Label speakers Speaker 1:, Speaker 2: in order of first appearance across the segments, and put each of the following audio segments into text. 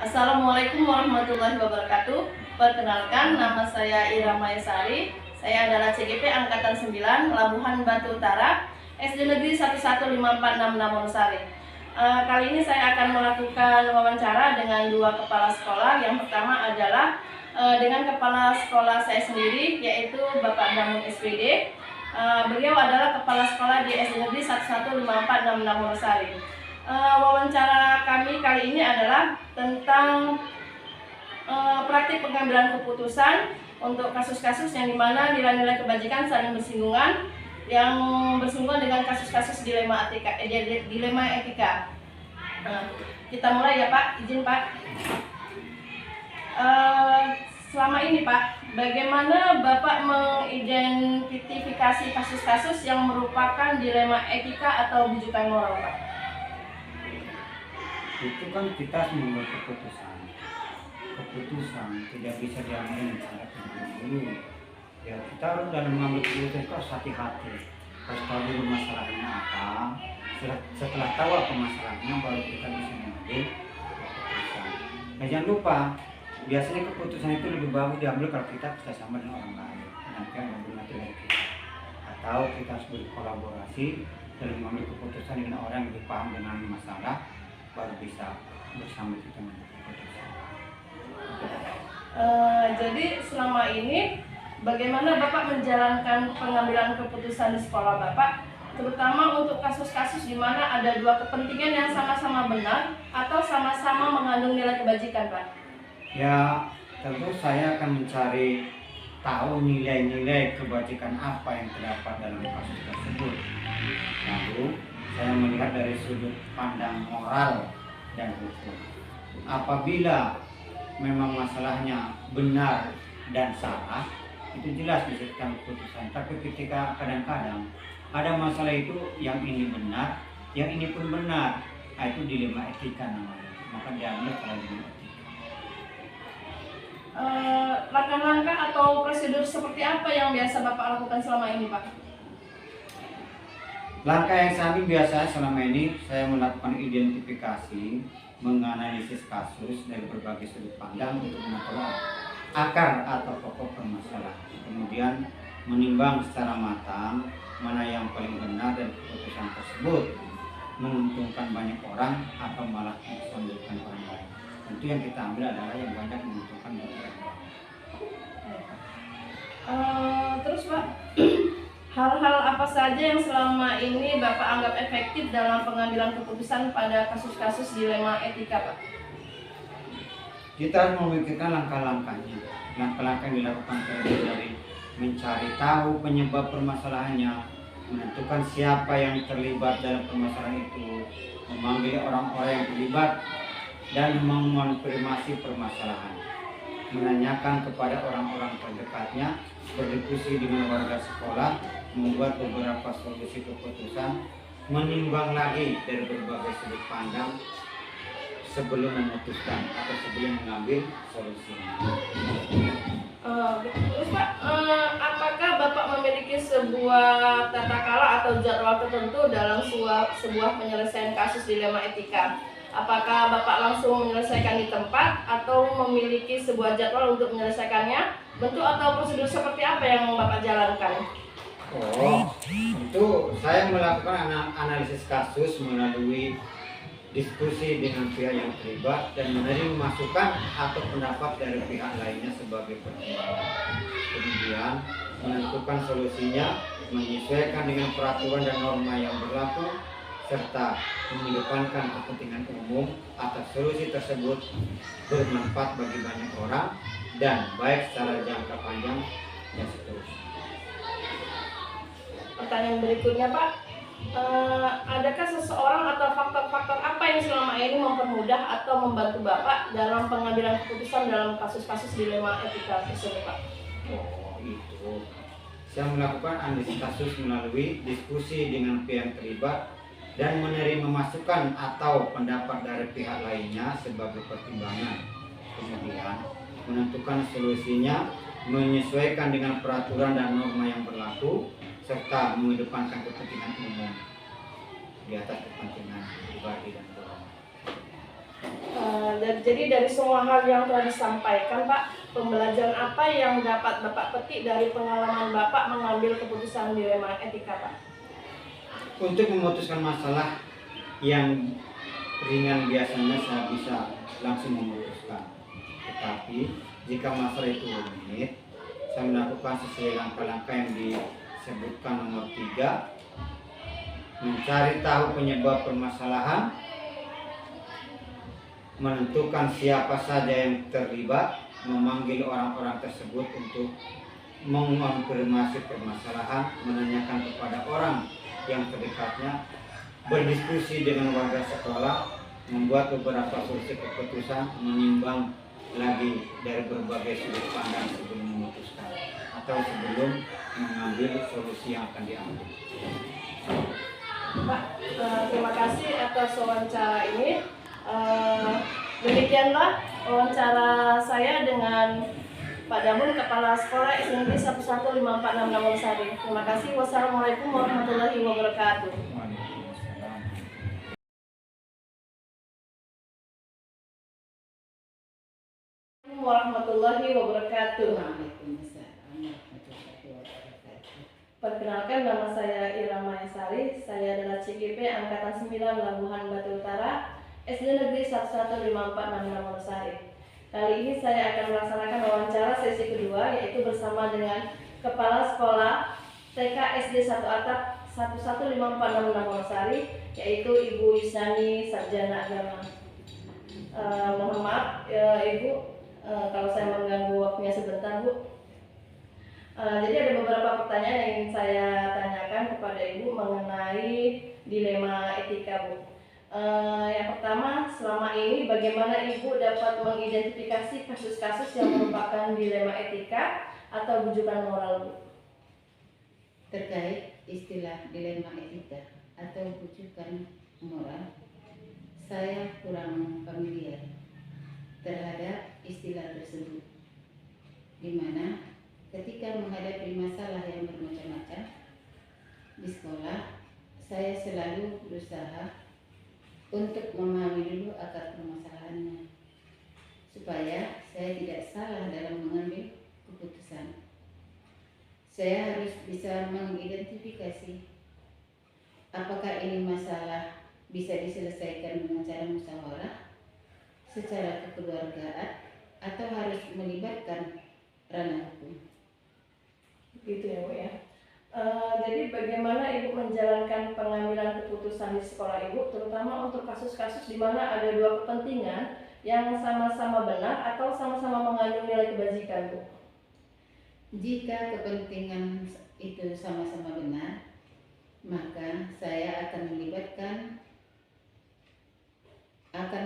Speaker 1: Assalamualaikum warahmatullahi wabarakatuh. Perkenalkan, nama saya Ira Mayasari. Saya adalah CGP Angkatan 9, Labuhan Batu Utara, SD Negeri 11546 Wonosari. Kali ini saya akan melakukan wawancara dengan dua kepala sekolah. Yang pertama adalah dengan kepala sekolah saya sendiri, yaitu Bapak Damun SPD. Beliau adalah kepala sekolah di SD Negeri 11546 Wonosari. Wawancara kami kali ini adalah tentang praktik pengambilan keputusan untuk kasus-kasus yang dimana nilai-nilai kebajikan saling bersinggungan, yang bersinggungan dengan kasus-kasus dilema etika. Kita mulai ya Pak, izin Pak. Selama ini Pak, bagaimana Bapak mengidentifikasi kasus-kasus yang merupakan dilema etika atau bujukan moral Pak?
Speaker 2: Itu kan kita membuat keputusan tidak bisa diambil secara terburu-buru. Ya kita harus dalam mengambil keputusan itu harus hati-hati, harus tahu dulu masalahnya apa. Setelah tahu apa masalahnya baru kita bisa mengambil keputusan. Nah jangan lupa, biasanya keputusan itu lebih bagus diambil kalau kita bersama dengan orang lain, nanti yang mengambil dari kita, atau kita harus berkolaborasi dalam mengambil keputusan dengan orang yang lebih paham dengan masalah, baru bisa bersama kita mengambil keputusan.
Speaker 1: Jadi selama ini bagaimana Bapak menjalankan pengambilan keputusan di sekolah Bapak, terutama untuk kasus-kasus di mana ada dua kepentingan yang sama-sama benar atau sama-sama mengandung nilai kebajikan Pak?
Speaker 2: Ya tentu saya akan mencari tahu nilai-nilai kebajikan apa yang terdapat dalam kasus tersebut. Lalu saya melihat dari sudut pandang moral dan hukum. Apabila memang masalahnya benar dan salah, itu jelas bisa kita keputusan. Tapi ketika kadang-kadang ada masalah itu yang ini benar, yang ini pun benar, itu dilema etika namanya. Maka diambil kalau dilema etika.
Speaker 1: Langkah-langkah atau prosedur seperti apa yang biasa Bapak lakukan selama ini Pak?
Speaker 2: Langkah yang saya ambil biasa selama ini, saya melakukan identifikasi, menganalisis kasus dari berbagai sudut pandang untuk mengetahui akar atau pokok permasalahan. Kemudian menimbang secara matang mana yang paling benar dan keputusan tersebut menguntungkan banyak orang atau malah menguntungkan orang lain. Tentu yang kita ambil adalah yang banyak menguntungkan banyak orang lain.
Speaker 1: Terus Pak, hal-hal apa saja yang selama ini Bapak anggap efektif dalam pengambilan keputusan pada kasus-kasus dilema etika Pak?
Speaker 2: Kita harus memikirkan langkah-langkahnya. Langkah-langkah yang dilakukan dari mencari tahu penyebab permasalahannya, menentukan siapa yang terlibat dalam permasalahan itu, memanggil orang-orang yang terlibat dan mengonfirmasi permasalahan, menanyakan kepada orang-orang terdekatnya, berdiskusi dengan warga sekolah, membuat beberapa solusi keputusan, menimbang lagi dari berbagai sudut pandang sebelum memutuskan atau sebelum mengambil solusinya.
Speaker 1: Terus Pak, apakah Bapak memiliki sebuah tata cara atau jadwal tertentu dalam sebuah penyelesaian kasus dilema etika? Apakah Bapak langsung menyelesaikan di tempat atau memiliki sebuah jadwal untuk menyelesaikannya? Bentuk atau prosedur seperti apa yang Bapak jalankan?
Speaker 2: Itu saya melakukan analisis kasus melalui diskusi dengan pihak yang terlibat dan menerima masukan atau pendapat dari pihak lainnya sebagai pertimbangan. Kemudian menentukan solusinya menyesuaikan dengan peraturan dan norma yang berlaku, serta mengedepankan kepentingan umum atas solusi tersebut bermanfaat bagi banyak orang dan baik secara jangka panjang dan seterusnya.
Speaker 1: Pertanyaan berikutnya Pak, adakah seseorang atau faktor-faktor apa yang selama ini mempermudah atau membantu Bapak dalam pengambilan keputusan dalam kasus-kasus dilema etika tersebut Pak?
Speaker 2: Itu saya melakukan analisis kasus melalui diskusi dengan pihak terlibat dan menerima masukan atau pendapat dari pihak lainnya sebagai pertimbangan. Kemudian menentukan solusinya menyesuaikan dengan peraturan dan norma yang berlaku, serta mengedepankan kepentingan umum di atas kepentingan pribadi dan golongan.
Speaker 1: Jadi dari semua hal yang telah disampaikan Pak, pembelajaran apa yang dapat Bapak petik dari pengalaman Bapak mengambil keputusan dilema etika Pak?
Speaker 2: Untuk memutuskan masalah yang ringan biasanya saya bisa langsung memutuskan. Tetapi jika masalah itu rumit, saya melakukan sesuai langkah-langkah yang disebutkan nomor 3, mencari tahu penyebab permasalahan, menentukan siapa saja yang terlibat, memanggil orang-orang tersebut untuk mengonfirmasi permasalahan, menanyakan kepada orang yang terdekatnya, berdiskusi dengan warga sekolah, membuat beberapa solusi keputusan, menimbang lagi dari berbagai sudut pandang sebelum memutuskan atau sebelum mengambil solusi yang akan diambil.
Speaker 1: Pak, terima kasih atas wawancara ini. Demikianlah wawancara saya dengan Pak Damun, Kepala Sekolah SD Negeri 11546 Namorsari. Terima kasih. Wassalamualaikum warahmatullahi wabarakatuh. Warahmatullahi wabarakatuh. Perkenalkan, nama saya Ira Mayasari. Saya adalah CGP Angkatan 9 Labuhan Batu Utara, SD Negeri 11546 Namorsari. Kali ini saya akan melaksanakan wawancara sesi kedua, yaitu bersama dengan Kepala Sekolah TK SD 1 Atap 11546 Namorsari, yaitu Ibu Yusani Sarjana Agama. Mohon maaf Ibu, kalau saya mengganggu waktunya sebentar Bu. Jadi ada beberapa pertanyaan yang ingin saya tanyakan kepada Ibu mengenai dilema etika Bu. Yang pertama, selama ini bagaimana Ibu dapat mengidentifikasi kasus-kasus yang merupakan dilema etika atau rujukan moral Bu?
Speaker 3: Terkait istilah dilema etika atau rujukan moral, saya kurang familiar terhadap istilah tersebut, di mana ketika menghadapi masalah yang bermacam-macam di sekolah, saya selalu berusaha untuk memahami dulu akar permasalahannya, supaya saya tidak salah dalam mengambil keputusan. Saya harus bisa mengidentifikasi apakah ini masalah bisa diselesaikan dengan cara musyawarah, secara kekeluargaan, atau harus melibatkan ranah hukum.
Speaker 1: Gitu ya Bu ya. Jadi bagaimana Ibu menjalankan pengambilan keputusan di sekolah Ibu, terutama untuk kasus-kasus di mana ada dua kepentingan yang sama-sama benar atau sama-sama mengandung nilai kebajikan Bu?
Speaker 3: Jika kepentingan itu sama-sama benar, maka saya akan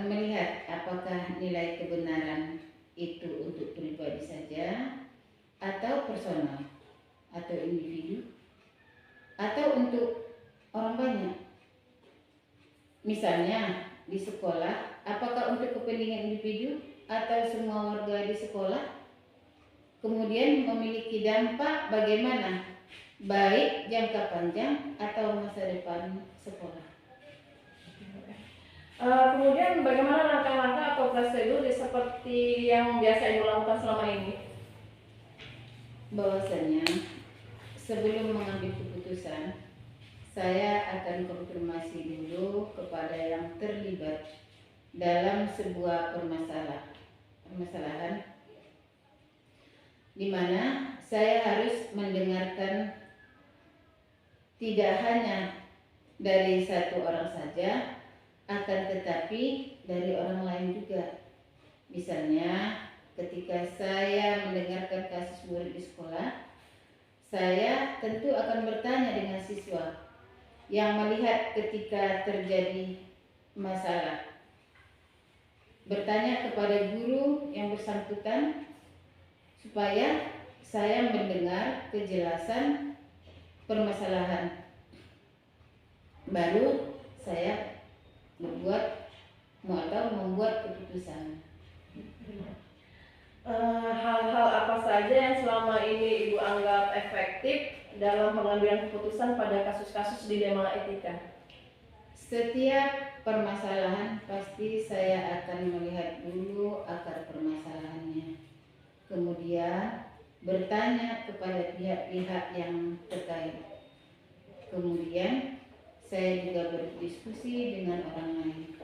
Speaker 3: melihat apakah nilai kebenaran itu untuk pribadi saja, atau personal, atau individu, atau untuk orang banyak. Misalnya di sekolah, apakah untuk kepentingan individu atau semua warga di sekolah, kemudian memiliki dampak bagaimana, baik jangka panjang atau masa depan sekolah.
Speaker 1: Kemudian bagaimana langkah-langkah atau prosedur seperti yang biasa Ibu lakukan selama ini?
Speaker 3: Bahwasanya sebelum mengambil keputusan, saya akan konfirmasi dulu kepada yang terlibat dalam sebuah permasalahan, di mana saya harus mendengarkan tidak hanya dari satu orang saja, akan tetapi dari orang lain juga. Misalnya ketika saya mendengarkan kasus murid di sekolah, saya tentu akan bertanya dengan siswa yang melihat ketika terjadi masalah, bertanya kepada guru yang bersangkutan supaya saya mendengar kejelasan permasalahan, baru saya membuat keputusan.
Speaker 1: Hal-hal apa saja yang selama ini Ibu anggap efektif dalam pengambilan keputusan pada kasus-kasus dilema etika?
Speaker 3: Setiap permasalahan pasti saya akan melihat dulu akar permasalahannya. Kemudian bertanya kepada pihak-pihak yang terkait. Kemudian saya juga berdiskusi dengan orang lain.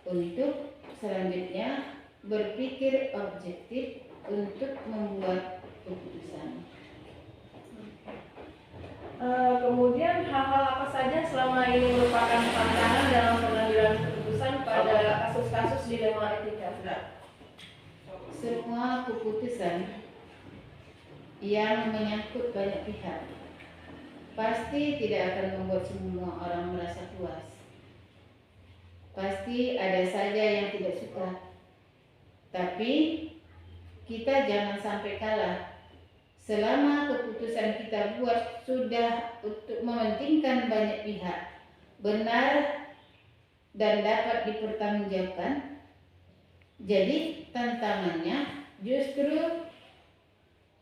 Speaker 3: Untuk selanjutnya berpikir objektif untuk membuat keputusan.
Speaker 1: Kemudian hal-hal apa saja selama ini merupakan tantangan dalam pengambilan keputusan pada kasus-kasus dilema etika?
Speaker 3: Semua keputusan yang menyangkut banyak pihak pasti tidak akan membuat semua orang merasa puas. Pasti ada saja yang tidak suka. Tapi kita jangan sampai kalah. Selama keputusan kita buat sudah untuk mementingkan banyak pihak, benar dan dapat dipertanggungjawabkan. Jadi tantangannya justru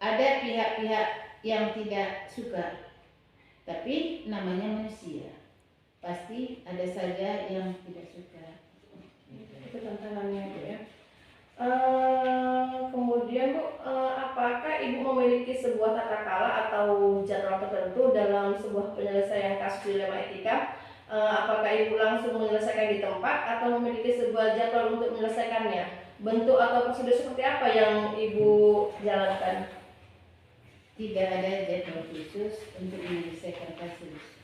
Speaker 3: ada pihak-pihak yang tidak suka. Tapi namanya manusia. Pasti ada saja yang tidak suka.
Speaker 1: Itu tantangannya, Bu, ya. Kemudian, Bu, apakah Ibu memiliki sebuah tata cara atau jadwal tertentu dalam sebuah penyelesaian kasus dilema etika? Apakah Ibu langsung menyelesaikan di tempat atau memiliki sebuah jadwal untuk menyelesaikannya? Bentuk atau prosedur seperti apa yang Ibu jalankan?
Speaker 3: Tidak ada jadwal khusus untuk menyelesaikan kasus.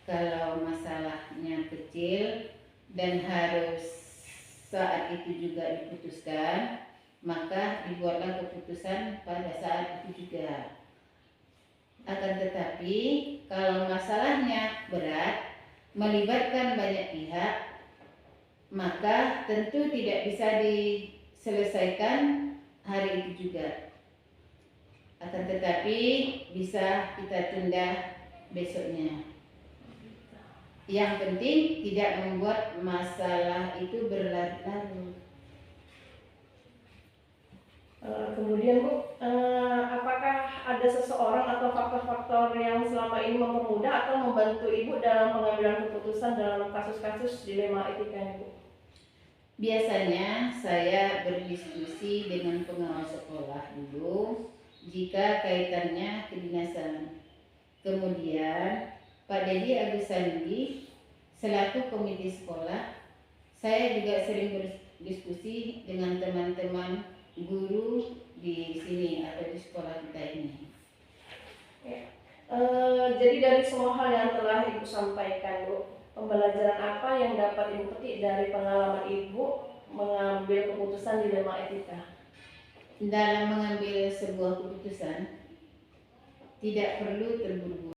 Speaker 3: Kalau masalahnya kecil dan harus saat itu juga diputuskan, maka dibuatlah keputusan pada saat itu juga. Akan tetapi kalau masalahnya berat, melibatkan banyak pihak, maka tentu tidak bisa diselesaikan hari itu juga. Akan tetapi bisa kita tunda besoknya. Yang penting tidak membuat masalah itu berlarut-larut.
Speaker 1: Kemudian, Bu, apakah ada seseorang atau faktor-faktor yang selama ini mempermudah atau membantu Ibu dalam pengambilan keputusan dalam kasus-kasus dilema etika, Bu?
Speaker 3: Biasanya saya berdiskusi dengan pengawas sekolah dulu jika kaitannya kedinasan. Kemudian Pak Dedi Agusandi selaku komite sekolah, saya juga sering berdiskusi dengan teman-teman guru di sini atau di sekolah kita ini.
Speaker 1: Jadi dari semua hal yang telah Ibu sampaikan, Bu, pembelajaran apa yang dapat Ibu petik dari pengalaman Ibu mengambil keputusan dilema etika?
Speaker 3: Dalam mengambil sebuah keputusan, tidak perlu terburu-buru.